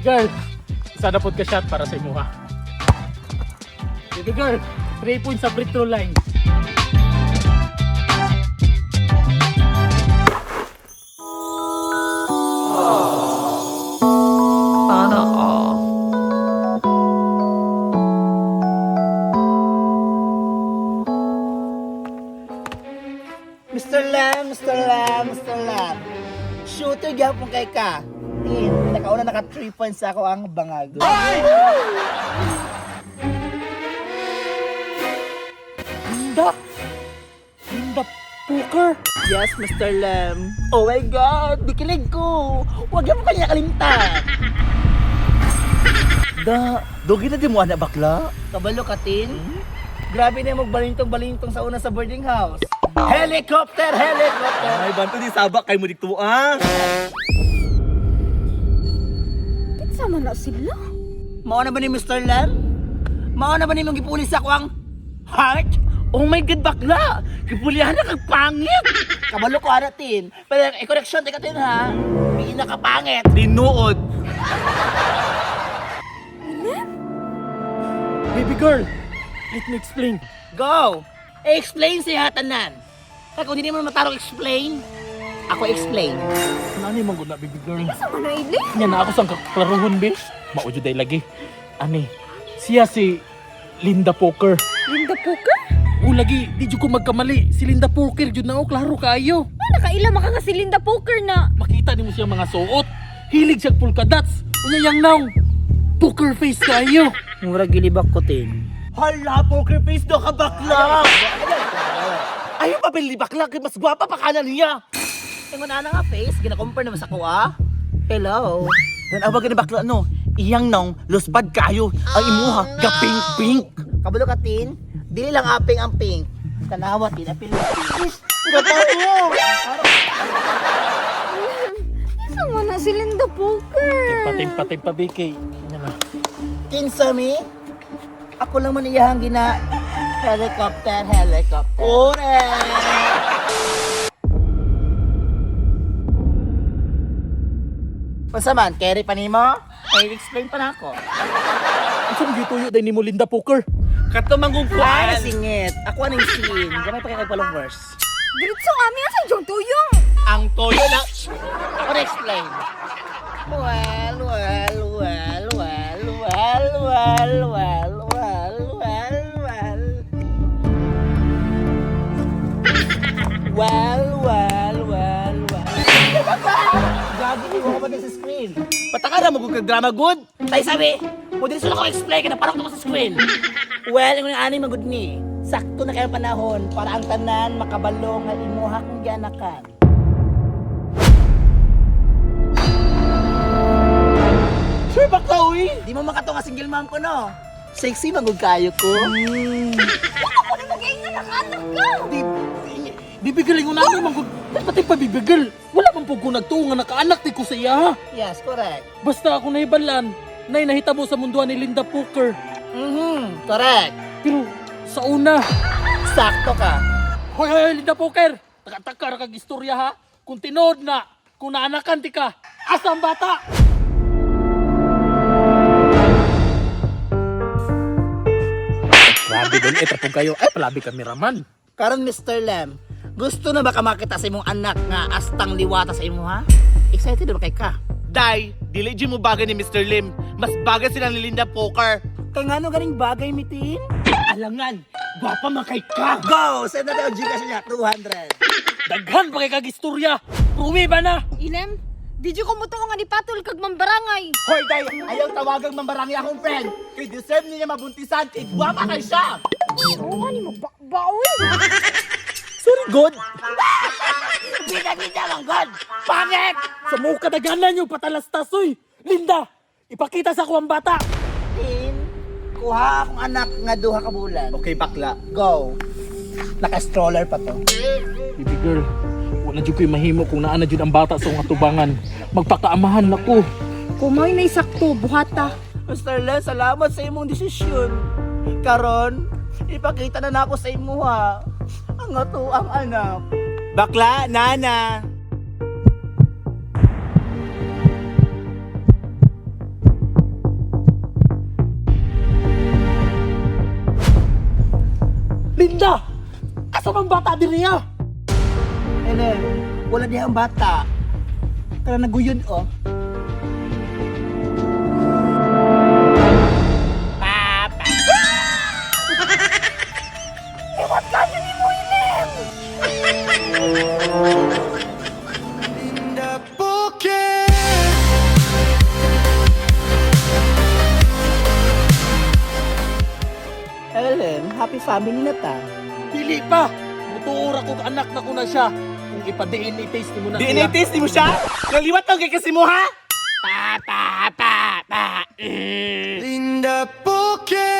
girl, isa na po ka shot para sa imo ha. Baby girl, 3 points sa free throw line. Sana all. Mr. Lam, Mr. Lam, Mr. Lam. Shooter gyapon kay ka. Tin, nakauna naka 3 points ako ang bangag. Linda poker. Yes, Mr. Lam. Oh my God, dikilig ko. Huwag mo kanya kalimtan. Dogi na di mo anak bakla. Kabalo ka, Tin. Grabe na yung magbalintong-balintong sa una sa boarding house. Helicopter, helicopter. Ay, banto di sabak kay mo dito ah. Sama na sila. Mao na ba ni Mr. Lam? Mao na ba ni mong gipulis ako ang heart? Oh my God, bakla! Gipulihan na kag pangit! Kabalo ko aratin. Pero i-correction di ka tin ha. May nakapangit. Tinuod. Baby girl, let me explain. Go! I-explain siya tanan. Kaya kung hindi mo matarong explain, ako explain. Nani man gud na baby girl. Sama na ili. Nya na ako sang kaklaruhon be. Maujo day lagi. Ani, siya si Linda Poker. Linda Poker? O lagi, di jud ko magkamali. Si Linda Poker jud na o klaro kaayo. Nakaila maka nga si Linda Poker na. Makita nimo siya mga suot. Hilig siya polka dots. Unya yang naong poker face kaayo. Mura gilibak ko, Tin. Hala, poker face do ka bakla. Ayaw pa bili bakla kay mas gwapa pa kana niya. Ingon ana nga face, gina-compare naman sa kuha. Hello. Dan abag ni bakla no. Iyang nong lusbad kayo ang imuha ga pink pink. Kabalo ka, Tin. Dili lang aping ang pink. Tanawa, Tin. Apil na pink. Sama na si Linda Poker. Timpa BK. Nya na. Kinsami, ako lang man iyahang gina helicopter, helicopter. Ore. Pasaman, carry pa nimo? Ay, explain pa na ako. Unsa man gituyo day nimo Linda Poker? Kato manggong Ay, kuan. singit. Ako anong scene. Gamay pa kayo kagpalong verse. Diretso kami sa iyong tuyong. Ang toyo na. Ako na explain. Well, well, well, well, well, well, well, well, well, well. Well, well, well, well. Gagi, hindi ko kapag sa screen. Pataka na mo kag drama good. Tay sabi, mo din sila ko explain ka na parang ako sa screen. Well, yung ani magud ni. Sakto na kayo panahon para ang tanan makabalo nga imuha kong gianakan. Sure bakla uy. Di mo makato nga single mom ko no. Sexy magud kayo ko. Ako na mag-iingat ang anak ka. Bibigil yung nani man gud. Pati pa bibigil. Wala man pug ko nagtuo nga nakaanak ti ko sa iya. Yes, correct. Basta ako nahibalan. Nay nahitabo sa munduan ni Linda Poker. Correct. Pero sa una, Sakto ka. hoy hoy Linda Poker. Taka-taka ra kag istorya ha. Kung tinood na, kung naanakan ti ka, asa ang bata? Grabe din, etapong kayo. Ay, palabi kameraman. Karon Mr. Lam, gusto na ba ka makita sa imong anak nga astang liwata sa imo ha? Excited ba kay ka? Day, dili di mo bagay ni Mr. Lim. Mas bagay sila ni Linda Poker. Kay ngano ganing bagay mitin? Alangan, gwapa man kay ka. Go! Send na daw Gcash niya, 200. Daghan pa kay kag istorya. Ruwi ba na? Ilem, di ko mutuo nga ni Patol kag mambarangay. Hoy, Day, ayaw tawagang mambarangi akong friend. Kay deserve niya mabuntisan. Kay gwapa kay siya. Oo nga ni magbawi. Sorry, God. Bida-bida lang, God! Pangit! Sa mo kadaganan nyo patalastasoy. Linda, ipakita sa ko ang bata. Tin, kuha akong anak nga duha ka bulan. Okay, bakla. Go! Naka-stroller pa to. Baby girl, wala dyan ko'y mahimo kung naana dyan ang bata sa mga tubangan. Magpakaamahan na ko. Kumay na isakto, buhata. Mr. Len, salamat sa imong desisyon. Karon, ipakita na nako sa imo ha. Ang ato ang anak. Bakla, nana. Asa man bata diriya? Ellen, wala diha ang bata. Kaya naguyod, oh. Papa! Ewan ka din mo, Ellen! Ellen, happy family na ta. Dili pa. Mutuura kong anak na ko na siya. Kung ipa-DNA test mo na DNA test mo siya? Naliwat lang kay kasi mo ha? Papa, papa. Linda Poke